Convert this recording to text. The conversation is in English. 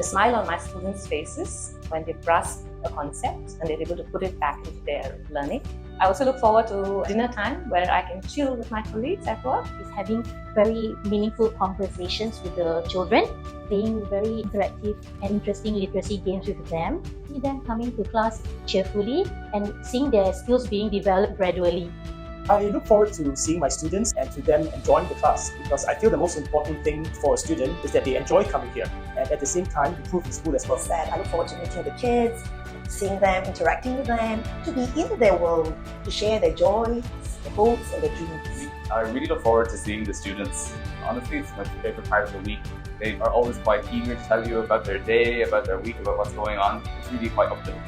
smile on my students' faces when they grasp a concept and they're able to put it back into their learning. I also look forward to dinner time where I can chill with my colleagues at work. Is having very meaningful conversations with the children, playing very interactive and interesting literacy games with them, see them coming to class cheerfully and seeing their skills being developed gradually. I look forward to seeing my students and to them enjoying the class, because I feel the most important thing for a student is that they enjoy coming here and at the same time improve in school as well. That I look forward to meeting the kids, seeing them, interacting with them, to be in their world, to share their joys, their hopes and their dreams. I really look forward to seeing the students. Honestly, it's my favorite part of the week. They are always quite eager to tell you about their day, about their week, about what's going on. It's really quite uplifting.